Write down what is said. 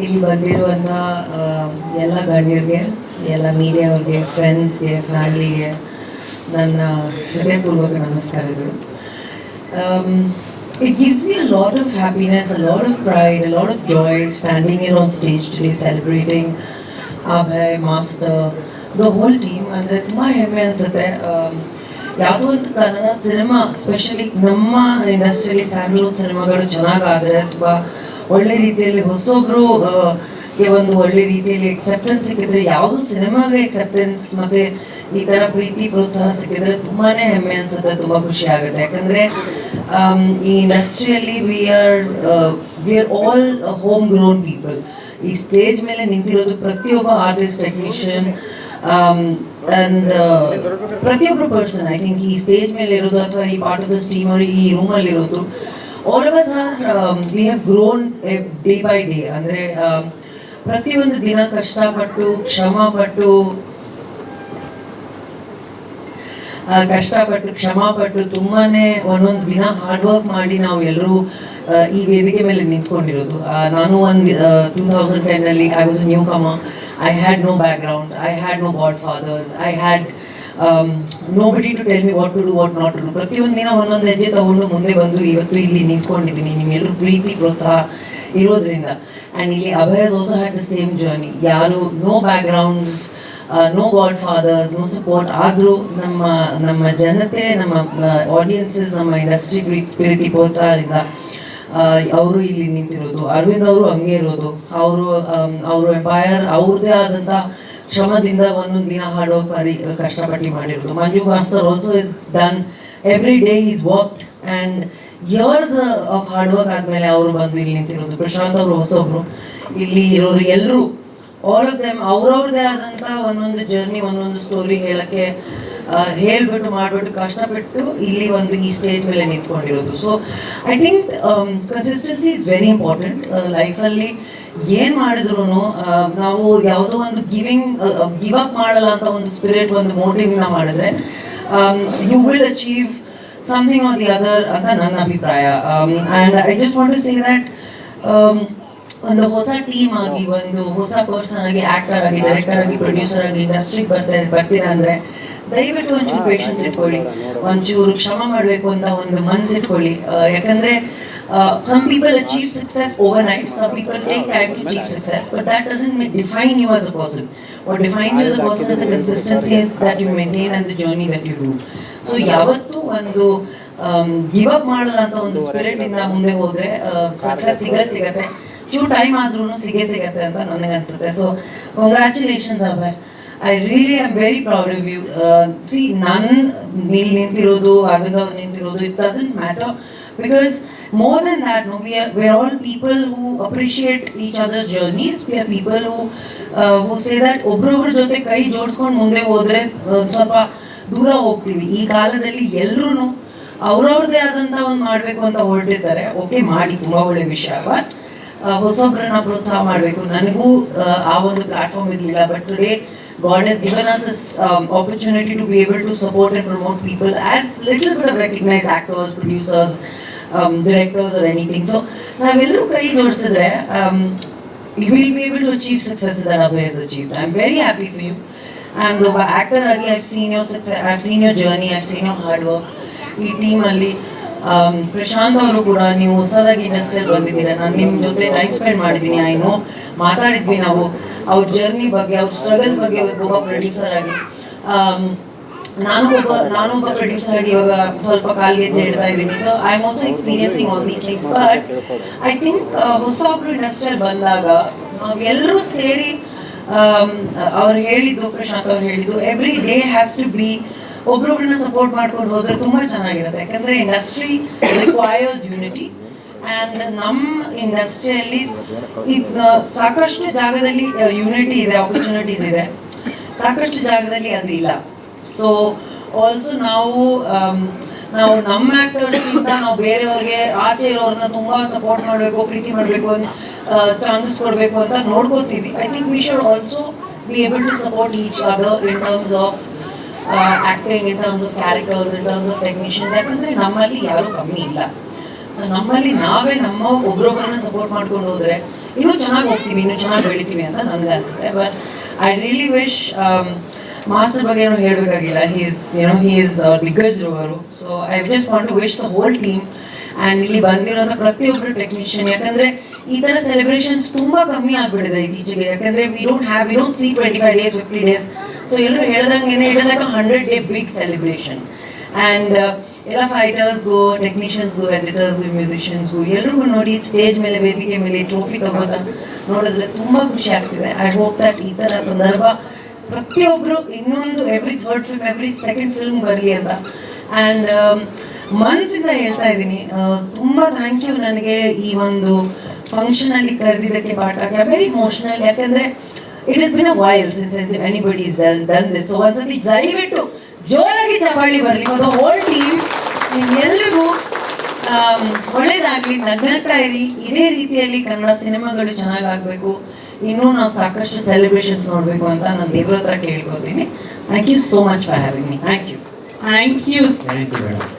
ಇಲ್ಲಿ ಬಂದಿರುವಂಥ ಎಲ್ಲ ಗಣ್ಯರಿಗೆ, ಎಲ್ಲ ಮೀಡಿಯಾವ್ರಿಗೆ, ಫ್ರೆಂಡ್ಸ್ಗೆ, ಫ್ಯಾಮಿಲಿಗೆ ನನ್ನ ಹೃದಯಪೂರ್ವಕ ನಮಸ್ಕಾರಗಳು. It gives me a lot of happiness, a lot of pride, a lot of joy standing here on stage today celebrating Abhay, Master, the whole team. ಅಂದರೆ ತುಂಬ ಹೆಮ್ಮೆ ಅನಿಸುತ್ತೆ. ಯಾವುದೋ ಒಂದು ಕನ್ನಡ ಸಿನಿಮಾ, ಸ್ಪೆಷಲಿ ನಮ್ಮ ಇಂಡಸ್ಟ್ರಿಯಲ್ಲಿ ಸ್ಯಾಂಡಲ್ವುಡ್ ಸಿನಿಮಾಗಳು ಚೆನ್ನಾಗಾದರೆ, ತುಂಬ ಒಳ್ಳೆ ರೀತಿಯಲ್ಲಿ ಹೊಸೊಬ್ಬರು ಒಂದು ಒಳ್ಳೆ ರೀತಿಯಲ್ಲಿ ಎಕ್ಸೆಪ್ಟೆನ್ಸ್ ಸಿಕ್ಕಿದ್ರೆ, ಯಾವುದೋ ಸಿನಿಮಾಗೆ ಎಕ್ಸೆಪ್ಟೆನ್ಸ್ ಮತ್ತು ಈ ಥರ ಪ್ರೀತಿ ಪ್ರೋತ್ಸಾಹ ಸಿಕ್ಕಿದ್ರೆ ತುಂಬಾ ಹೆಮ್ಮೆ ಅನಿಸುತ್ತೆ, ತುಂಬ ಖುಷಿ ಆಗುತ್ತೆ. ಯಾಕಂದರೆ ಈ ಇಂಡಸ್ಟ್ರಿಯಲ್ಲಿ we are all home grown people. ಈ ಸ್ಟೇಜ್ ಮೇಲೆ ನಿಂತಿರೋದು ಪ್ರತಿಯೊಬ್ಬ ಆರ್ಟಿಸ್ಟ್, ಟೆಕ್ನಿಷಿಯನ್ ಆ್ಯಂಡ್ ಪ್ರತಿಯೊಬ್ಬರು ಪರ್ಸನ್, ಐ ಥಿಂಕ್ ಈ ಸ್ಟೇಜ್ ಮೇಲೆ ಇರೋದು ಅಥವಾ ಈ ಪಾರ್ಟ್ ಆಫ್ ದ ಟೀಮ್ ಅವರು ಈ ರೂಮಲ್ಲಿರೋದು, all of us are we have grown day by day. ಅಂದರೆ ಪ್ರತಿಯೊಂದು ದಿನ ಕಷ್ಟಪಟ್ಟು ಕ್ಷಮಪಟ್ಟು ತುಂಬಾ ಒಂದೊಂದು ದಿನ ಹಾರ್ಡ್ ವರ್ಕ್ ಮಾಡಿ ನಾವು ಎಲ್ಲರೂ ಈ ವೇದಿಕೆ ಮೇಲೆ ನಿಂತ್ಕೊಂಡಿರೋದು. ನಾನು ಒಂದು 2010 I was a newcomer. I had no background, I had no godfathers, I had nobody to tell me what to do, what not to do. ಪ್ರತಿಯೊಂದು ದಿನ ಒಂದೊಂದು ಹೆಜ್ಜೆ ತಗೊಂಡು ಮುಂದೆ ಬಂದು ಇವತ್ತು ಇಲ್ಲಿ ನಿಂತ್ಕೊಂಡಿದ್ದೀನಿ ನಿಮ್ಮೆಲ್ಲರೂ ಪ್ರೀತಿ ಪ್ರೋತ್ಸಾಹ ಇರೋದ್ರಿಂದ. ಆ್ಯಂಡ್ ಇಲ್ಲಿ Abhay has also had the same journey. ಯಾರು no backgrounds, no godfathers, no support, ಆದರೂ ನಮ್ಮ ಜನತೆ, ನಮ್ಮ ಆಡಿಯನ್ಸಸ್, ನಮ್ಮ ಇಂಡಸ್ಟ್ರಿ ಪ್ರೀತಿ ಪ್ರೋತ್ಸಾಹದಿಂದ ಅವರು ಇಲ್ಲಿ ನಿಂತಿರೋದು. ಅರವಿಂದ್ ಅವರು ಹಂಗೆ ಇರೋದು. ಅವರು ಎಂಪೈರ್ ಅವ್ರದ್ದೇ ಆದಂಥ ಶ್ರಮದಿಂದ ಒಂದೊಂದು ದಿನ ಹಾಡೋಕೆ ಕಷ್ಟಪಟ್ಟು ಮಾಡಿರೋದು. Manju master also is done every day is worked and years of hard work ಆದಮೇಲೆ ಅವರು ಬಂದು ಇಲ್ಲಿ ನಿಂತಿರೋದು. ಪ್ರಶಾಂತ್ ಅವರು ಹೊಸೊಬ್ರು ಇಲ್ಲಿ ಇರೋದು. ಎಲ್ಲರೂ ಆಲ್ ಆಫ್ ದೆಮ್ ಅವ್ರವ್ರದ್ದೇ ಆದಂಥ ಒಂದೊಂದು ಜರ್ನಿ, ಒಂದೊಂದು ಸ್ಟೋರಿ ಹೇಳೋಕ್ಕೆ ಹೇಳಿಬಿಟ್ಟು ಮಾಡಿಬಿಟ್ಟು ಕಷ್ಟಪಟ್ಟು ಇಲ್ಲಿ ಒಂದು ಈ ಸ್ಟೇಜ್ ಮೇಲೆ ನಿಂತ್ಕೊಂಡಿರೋದು. So I think consistency is very important ಲೈಫಲ್ಲಿ. ಏನು ಮಾಡಿದ್ರು ನಾವು ಯಾವುದೋ ಒಂದು ಗಿವ್ ಅಪ್ ಮಾಡಲ್ಲ ಅಂತ ಒಂದು ಸ್ಪಿರಿಟ್, ಒಂದು ಮೋಟಿವಿಂದ ಮಾಡಿದ್ರೆ you will achieve something or the other ಅಂತ ನನ್ನ ಅಭಿಪ್ರಾಯ. And I just want to say that ಒಂದು ಹೊಸ ಟೀಮ್ ಆಗಿ, ಒಂದು ಹೊಸ ಪರ್ಸನ್ ಆಗಿ, ಆ್ಯಕ್ಟರ್ ಆಗಿ, ಡೈರೆಕ್ಟರ್ ಆಗಿ, ಪ್ರೊಡ್ಯೂಸರ್ ಆಗಿ ಇಂಡಸ್ಟ್ರಿಗೆ ಬರ್ತೀರಾ ಅಂದರೆ ದಯವಿಟ್ಟು ಒಂಚೂರು ಪೇಷನ್ಸ್ ಇಟ್ಕೊಳ್ಳಿ, ಒಂಚೂರು ಶ್ರಮ ಮಾಡಬೇಕು ಅಂತ ಒಂದು ಮನಸ್ಸಿಟ್ಕೊಳ್ಳಿ. ಯಾಕಂದರೆ some people achieve success overnight, some people take time to achieve success, but that doesn't define you as a person. What defines you as a person is the consistency that you maintain and the journey that you do. So ಯಾವತ್ತೂ ಒಂದು give up ಮಾಡಲ್ಲ ಅಂತ ಒಂದು ಸ್ಪಿರಿಟಿಂದ ಮುಂದೆ ಹೋದರೆ success ಸಿಗತ್ತೆ. ಚೂರು time ಆದ್ರೂ ಸಿಗತ್ತೆ ಅಂತ ನನಗನ್ಸುತ್ತೆ. So congratulations Abhay. I really am very proud of you. See, ಇಲ್ಲಿ ನಿಂತಿರೋದು, ಅರವಿಂದ್ ಅವ್ರು ನಿಂತಿರೋದು, it doesn't matter, because more than that, no, we are all people who appreciate each other's journeys. We are people who say that ಒಬ್ರೊಬ್ರ ಜೊತೆ ಕೈ ಜೋಡಿಸ್ಕೊಂಡು ಮುಂದೆ ಹೋದರೆ ಸ್ವಲ್ಪ ದೂರ ಹೋಗ್ತೀವಿ. ಈ ಕಾಲದಲ್ಲಿ ಎಲ್ಲರೂ ಅವ್ರವ್ರದ್ದೇ ಆದಂಥ ಒಂದು ಮಾಡಬೇಕು ಅಂತ ಹೊರಟಿರ್ತಾರೆ. ಓಕೆ, ಮಾಡಿ, ತುಂಬ ಒಳ್ಳೆ ವಿಷಯ. ಬಟ್ ಹೊಸೊಬ್ರನ್ನ ಪ್ರೋತ್ಸಾಹ ಮಾಡಬೇಕು. ನನಗೂ ಆ ಒಂದು ಪ್ಲಾಟ್ಫಾರ್ಮ್ ಇರಲಿಲ್ಲ, but today God has given us this opportunity to be able to support and promote people as little bit of recognized actors, producers, directors or anything. So navellu kai jodisidre you will be able to achieve success that Abhay has achieved. I am very happy for you. And ಒಬ್ಬ actor ಆಗಿ I've seen your success, I've seen your journey, I've seen your hard work. ಈ ಟೀಮಲ್ಲಿ ಪ್ರಶಾಂತ್ ಅವರು ಕೂಡ, ನೀವು ಹೊಸದಾಗಿ ಇಂಡಸ್ಟ್ರಿಯಲ್ಲಿ ಬಂದಿದ್ದೀರಾ. ನಾನು ನಿಮ್ಮ ಜೊತೆ ಟೈಮ್ ಸ್ಪೆಂಡ್ ಮಾಡಿದ್ದೀನಿ. ಐ ನೋ, ಮಾತಾಡಿದ್ವಿ ನಾವು ಅವ್ರ ಜರ್ನಿ ಬಗ್ಗೆ, ಅವ್ರ ಸ್ಟ್ರಗಲ್ಸ್ ಬಗ್ಗೆ. ಒಬ್ಬ ಪ್ರೊಡ್ಯೂಸರ್ ಆಗಿ ನಾನೊಬ್ಬ ಪ್ರೊಡ್ಯೂಸರ್ ಆಗಿ ಇವಾಗ ಸ್ವಲ್ಪ ಕಾಲ್ಗೆಜ್ಜೆ ಇಡ್ತಾ ಇದ್ದೀನಿ. So I am also experiencing all these things. But I think ಹೊಸೊಬ್ರು ಇಂಡಸ್ಟ್ರಿಯಲ್ಲಿ ಬಂದಾಗ ನಾವೆಲ್ಲರೂ ಸೇರಿ ಅವ್ರು ಹೇಳಿದ್ದು, ಪ್ರಶಾಂತ್ ಅವ್ರು ಹೇಳಿದ್ದು, every day has to be ಒಬ್ರೊಬ್ರನ್ನ ಸಪೋರ್ಟ್ ಮಾಡ್ಕೊಂಡು ಹೋದ್ರೆ ತುಂಬ ಚೆನ್ನಾಗಿರುತ್ತೆ. ಯಾಕಂದರೆ ಇಂಡಸ್ಟ್ರಿ ರಿಕ್ವೈರ್ಸ್ ಯೂನಿಟಿ. ಆ್ಯಂಡ್ ನಮ್ಮ ಇಂಡಸ್ಟ್ರಿಯಲ್ಲಿ ಸಾಕಷ್ಟು ಜಾಗದಲ್ಲಿ ಯೂನಿಟಿ ಇದೆ, ಆಪರ್ಚುನಿಟೀಸ್ ಇದೆ, ಸಾಕಷ್ಟು ಜಾಗದಲ್ಲಿ ಅದು ಇಲ್ಲ. ಸೊ ಆಲ್ಸೋ ನಾವು ನಮ್ಮ ಆ್ಯಕ್ಟರ್ಸ್ಗಿಂತ ನಾವು ಬೇರೆಯವ್ರಿಗೆ, ಆಚೆ ಇರೋರನ್ನ ತುಂಬ ಸಪೋರ್ಟ್ ಮಾಡಬೇಕು, ಪ್ರೀತಿ ಮಾಡಬೇಕು, ಚಾನ್ಸಸ್ ಕೊಡಬೇಕು ಅಂತ ನೋಡ್ಕೋತೀವಿ. I think we should also be able to support each other in terms of acting, in terms of characters, in terms of technicians. ಯಾಕಂದರೆ ನಮ್ಮಲ್ಲಿ ಯಾರೂ ಕಮ್ಮಿ ಇಲ್ಲ. ಸೊ ನಮ್ಮಲ್ಲಿ ನಾವೇ ನಮ್ಮ ಒಬ್ರೊಬ್ಬರನ್ನ ಸಪೋರ್ಟ್ ಮಾಡ್ಕೊಂಡು ಹೋದರೆ ಇನ್ನೂ ಚೆನ್ನಾಗಿ ಹೋಗ್ತೀವಿ, ಇನ್ನೂ ಚೆನ್ನಾಗಿ ಬೆಳಿತೀವಿ ಅಂತ ನನಗೆ ಅನಿಸುತ್ತೆ. But I really wish master ಬಗ್ಗೆ ಏನೂ ಹೇಳಬೇಕಾಗಿಲ್ಲ. ಹಿ ಈಸ್ ದಿಗ್ಗಜರು ಅವರು. So I just want to wish the whole team and ಇಲ್ಲಿ ಬಂದಿರೋಂಥ ಪ್ರತಿಯೊಬ್ಬರು ಟೆಕ್ನಿಷಿಯನ್. ಯಾಕಂದರೆ ಈ ಥರ ಸೆಲೆಬ್ರೇಷನ್ಸ್ ತುಂಬ ಕಮ್ಮಿ ಆಗಿಬಿಟ್ಟಿದೆ ಇತ್ತೀಚೆಗೆ. ಯಾಕಂದರೆ we don't see 25 days 50 days. So ಎಲ್ಲರೂ ಹೇಳ್ದಂಗೆ it is like a 100-day big celebration. And ಎಲ್ಲ ಫೈಟರ್ಸ್ಗೂ, ಟೆಕ್ನಿಷಿಯನ್ಸ್ಗೂ, ಎಡಿಟರ್ಸ್ಗೂ, ಮ್ಯೂಸಿಷಿಯನ್ಸ್ಗೂ ಎಲ್ರಿಗೂ ನೋಡಿ ಸ್ಟೇಜ್ ಮೇಲೆ, ವೇದಿಕೆ ಮೇಲೆ ಟ್ರೋಫಿ ತಗೋತಾ ನೋಡಿದ್ರೆ ತುಂಬ ಖುಷಿ ಆಗ್ತಿದೆ. ಐ ಹೋಪ್ ದಟ್ ಈ ಥರ ಸಂದರ್ಭ ಪ್ರತಿಯೊಬ್ಬರು ಇನ್ನೊಂದು every third film, every second film ಬರಲಿ ಅಂತ. ಆ್ಯಂಡ್ ಮನಸ್ಸಿಂದ ಹೇಳ್ತಾ ಇದ್ದೀನಿ, ತುಂಬ ಥ್ಯಾಂಕ್ ಯು ನನಗೆ ಈ ಒಂದು ಫಂಕ್ಷನಲ್ಲಿ ಕರೆದಿದ್ದಕ್ಕೆ ಬಾಟಾಕ್ಕೆ. Very emotional. ಯಾಕಂದರೆ it is been a while since anybody is done this. So ಒಂದ್ಸತಿ ದಯವಿಟ್ಟು ಜೋರಾಗಿ ಚಪ್ಪಾಳಿ ಬರಲಿ ಫಾರ್ ದ ಹೋಲ್ ಟೀಮ್. ನಿಮ್ಮೆಲ್ಲರಿಗೂ ಒಳ್ಳೇದಾಗಲಿ, ನಗ್ನಗ್ತಾ ಇರಿ. ಇದೇ ರೀತಿಯಲ್ಲಿ ಕನ್ನಡ ಸಿನಿಮಾಗಳು ಚೆನ್ನಾಗಾಗಬೇಕು, ಇನ್ನೂ ನಾವು ಸಾಕಷ್ಟು ಸೆಲೆಬ್ರೇಷನ್ಸ್ ನೋಡಬೇಕು ಅಂತ ನಾನು ದೇವ್ರ ಹತ್ರ ಕೇಳ್ಕೊತೀನಿ. Thank you so much for having me. Thank you. Thank you madam.